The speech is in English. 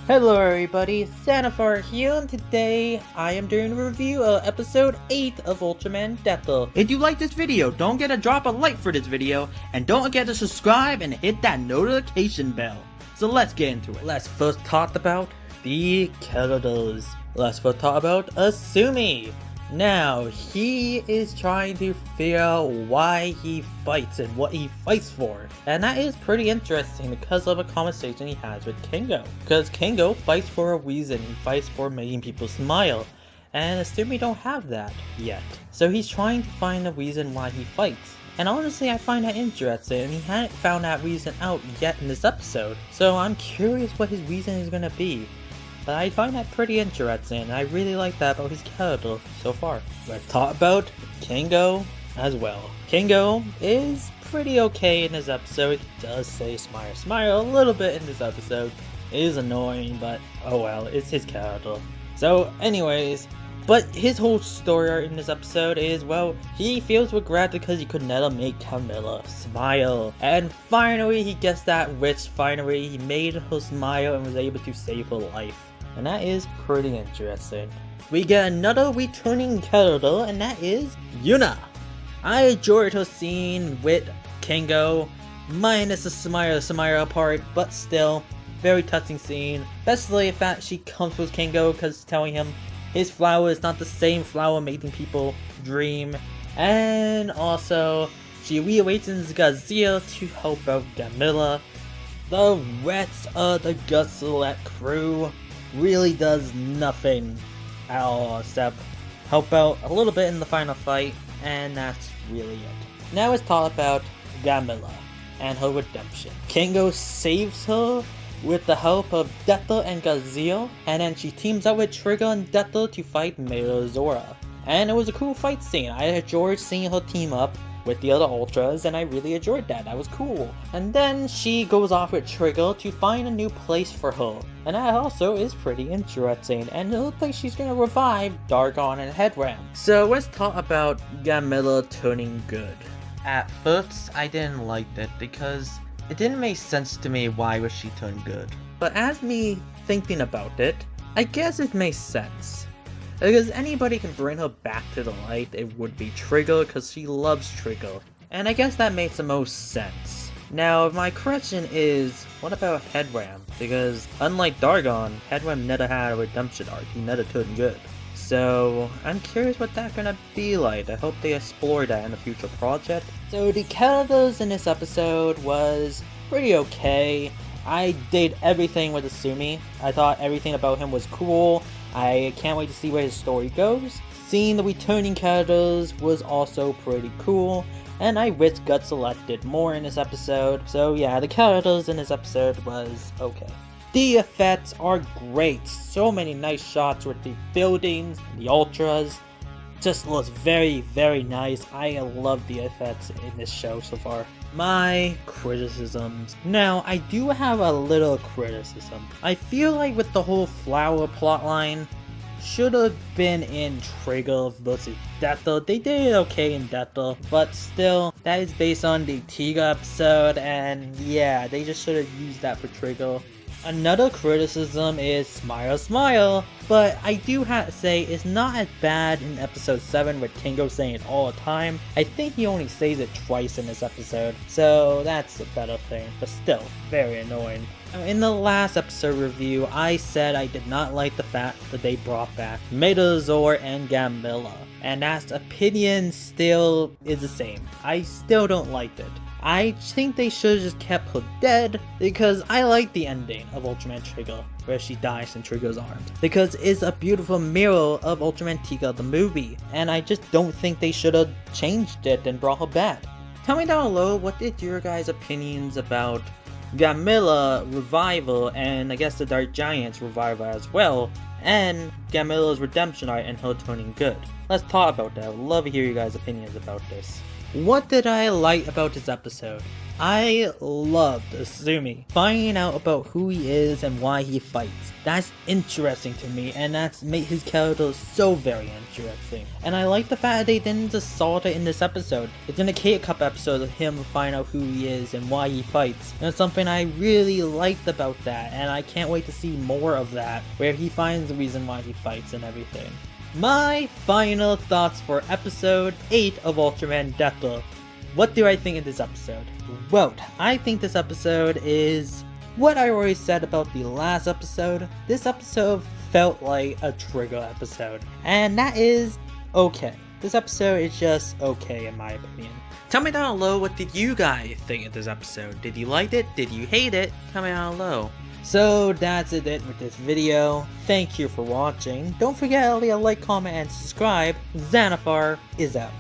Hello everybody, Sanafar here, and today I am doing a review of episode 8 of Ultraman Decker. If you like this video, don't forget to drop a like for this video, and don't forget to subscribe and hit that notification bell. So let's get into it. Let's first talk about the characters. Let's first talk about Asumi. Now, he is trying to figure out why he fights and what he fights for. And that is pretty interesting because of a conversation he has with Kingo. Because Kingo fights for a reason, he fights for making people smile. And Asumi don't have that yet. So he's trying to find a reason why he fights. And honestly, I find that interesting, and he hadn't found that reason out yet in this episode. So I'm curious what his reason is gonna be. But I find that pretty interesting, and I really like that about his character so far. Let's talk about Kingo as well. Kingo is pretty okay in this episode. He does say smile, smile a little bit in this episode. It is annoying, but oh well, it's his character. So anyways, but his whole story in this episode is, well, he feels regret because he could never make Gamila smile. And finally, he gets that wish. Finally, he made her smile and was able to save her life. And that is pretty interesting. We get another returning character, and that is Yuna. I enjoyed her scene with Kingo, minus the smile part, but still, very touching scene. Especially the fact she comes with Kingo because telling him his flower is not the same flower making people dream. And also, she reawakens Gazelle to help out Gamila. The rest of the Gazelle crew really does nothing at all except help out a little bit in the final fight, and that's really it. Now let's talk about Gamila and her redemption. Kingo saves her with the help of Decker and Gazelle, and then she teams up with Trigger and Decker to fight Meteora. And it was a cool fight scene. I enjoyed seeing her team up with the other Ultras, and I really enjoyed that. That was cool. And then she goes off with Trigger to find a new place for her. And that also is pretty interesting. And it looks like she's gonna revive Dargon and Headram. So let's talk about Gamila turning good. At first, I didn't like that because it didn't make sense to me why would she turn good. But as me thinking about it, I guess it makes sense. Because anybody can bring her back to the light, it would be Trigger, because she loves Trigger. And I guess that makes the most sense. Now, my question is, what about Headram? Because, unlike Dargon, Headram never had a redemption arc, he never turned good. So, I'm curious what that's gonna be like. I hope they explore that in a future project. So, the characters in this episode was pretty okay. I did everything with Asumi. I thought everything about him was cool. I can't wait to see where his story goes. Seeing the returning characters was also pretty cool, and I wish Gut selected more in this episode. So yeah, the characters in this episode was okay. The effects are great. So many nice shots with the buildings, the ultras. Just looks very, very nice. I love the effects in this show so far. My criticisms. Now, I do have a little criticism. I feel like with the whole flower plotline, should have been in Trigger versus Decker. They did okay in Decker, but still, that is based on the Tiga episode, and yeah, they just should have used that for Trigger. Another criticism is smile, smile, but I do have to say it's not as bad in episode 7 with Kingo saying it all the time. I think he only says it twice in this episode, so that's a better thing, but still, very annoying. In the last episode review, I said I did not like the fact that they brought back Meteora and Gamila, and that opinion still is the same. I still don't like it. I think they should have just kept her dead, because I like the ending of Ultraman Trigger, where she dies in Trigger's arms, because it's a beautiful mirror of Ultraman Tiga the movie, and I just don't think they should have changed it and brought her back. Tell me down below, what did your guys' opinions about Gamila revival, and I guess the Dark Giants revival as well, and Gamila's redemption arc and her turning good. Let's talk about that. I would love to hear you guys' opinions about this. What did I like about this episode? I loved Asumi. Finding out about who he is and why he fights. That's interesting to me, and that's made his character so very interesting. And I like the fact that they didn't just solve it in this episode. It's in the K-Cup episode of him finding out who he is and why he fights. And it's something I really liked about that, and I can't wait to see more of that, where he finds the reason why he fights and everything. My final thoughts for episode 8 of Ultraman Decker. What do I think of this episode? Well, I think this episode is what I already said about the last episode. This episode felt like a trigger episode, and that is okay. This episode is just okay in my opinion. Tell me down below, what did you guys think of this episode? Did you like it? Did you hate it? Tell me down below. So that's it with this video. Thank you for watching. Don't forget to leave a like, comment, and subscribe. Xanathar is out.